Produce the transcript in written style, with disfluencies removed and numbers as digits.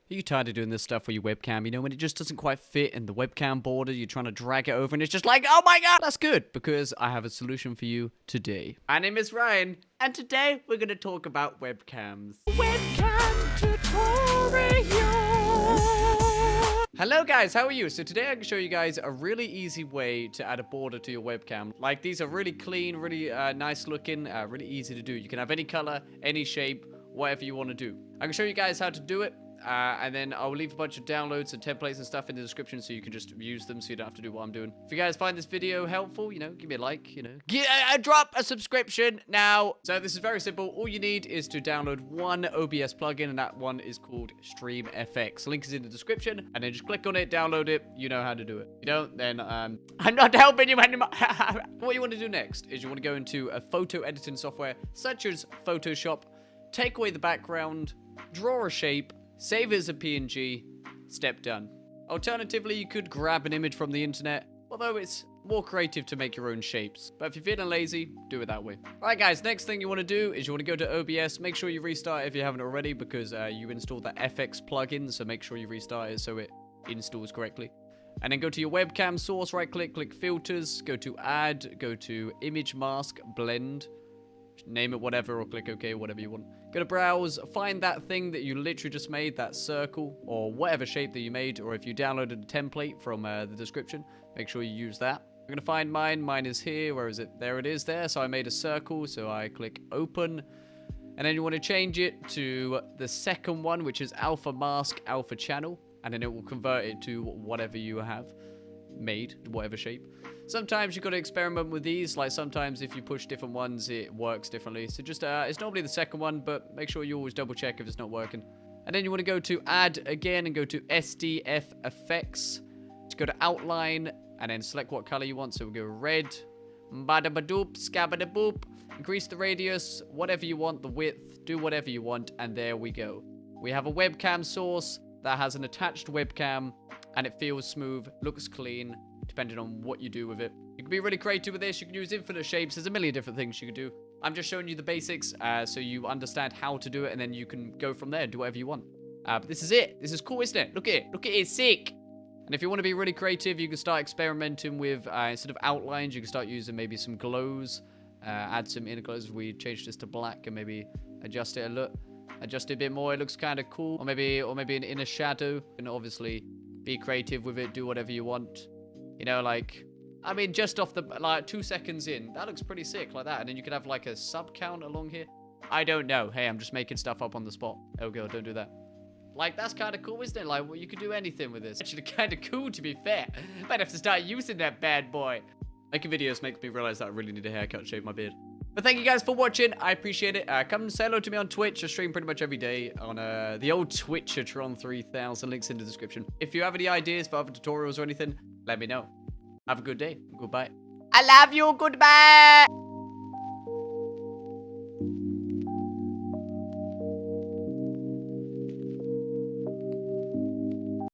Are you tired of doing this stuff for your webcam? You know, when it just doesn't quite fit in the webcam border, you're trying to drag it over and it's just like, oh my god! That's good, because I have a solution for you today. My name is Ryan, and today we're going to talk about webcams. Webcam tutorial! Hello guys, how are you? So today I can show you guys a really easy way to add a border to your webcam. Like, these are really clean, really nice looking, really easy to do. You can have any color, any shape, whatever you want to do. I can show you guys how to do it. And then I'll leave a bunch of downloads and templates and stuff in the description so you can just use them so you don't have to do what I'm doing. If you guys find this video helpful, you know, give me a like, you know. Drop a subscription now. So this is very simple. All you need is to download one OBS plugin, and that one is called StreamFX. Link is in the description, and then just click on it, download it. You know how to do it. If you don't, then I'm not helping you anymore. What you want to do next is you want to go into a photo editing software such as Photoshop, take away the background, draw a shape, save it as a PNG, step done. Alternatively, you could grab an image from the internet, although it's more creative to make your own shapes. But if you're feeling lazy, do it that way. Alright guys, next thing you want to do is you want to go to OBS. Make sure you restart it if you haven't already, because you installed that FX plugin, so make sure you restart it so it installs correctly. And then go to your webcam source, right click, click filters, go to add, go to image mask, blend. Name it whatever, or click OK, whatever you want. Go to browse, find that thing that you literally just made, that circle, or whatever shape that you made, or if you downloaded a template from the description, make sure you use that. I'm going to find mine. Mine is here. Where is it? There it is there. So I made a circle, so I click open. And then you want to change it to the second one, which is alpha mask, alpha channel. And then it will convert it to whatever you have made, whatever shape. Sometimes you've got to experiment with these, like sometimes if you push different ones it works differently, so just it's normally the second one, but make sure you always double check if it's not working. And then you want to go to add again and go to StreamFX, go to outline and then select what color you want. So we'll go red, bada-ba-doop, scabba-da-boop, increase the radius, whatever you want, the width, do whatever you want, and there we go. We have a webcam source that has an attached webcam and it feels smooth, looks clean, depending on what you do with it. You can be really creative with this. You can use infinite shapes. There's a million different things you can do. I'm just showing you the basics so you understand how to do it, and then you can go from there and do whatever you want. But this is it. This is cool, isn't it? Look at it. Look at it. It's sick. And if you want to be really creative, you can start experimenting with, instead of outlines, you can start using maybe some glows. Add some inner glows. If we change this to black and maybe adjust it a little. Adjust it a bit more. It looks kind of cool. Or maybe an inner shadow. And obviously be creative with it. Do whatever you want. You know, like, I mean, just off the, like, 2 seconds in, that looks pretty sick, like that. And then you could have, like, a sub count along here. I don't know. Hey, I'm just making stuff up on the spot. Oh, girl, don't do that. Like, that's kind of cool, isn't it? Like, well, you could do anything with this. Actually, kind of cool, to be fair. Might have to start using that bad boy. Making videos makes me realize that I really need a haircut and shave my beard. But thank you guys for watching. I appreciate it. Come and say hello to me on Twitch. I stream pretty much every day on the old Twitchertron 3000. Links in the description. If you have any ideas for other tutorials or anything, let me know. Have a good day. Goodbye. I love you. Goodbye.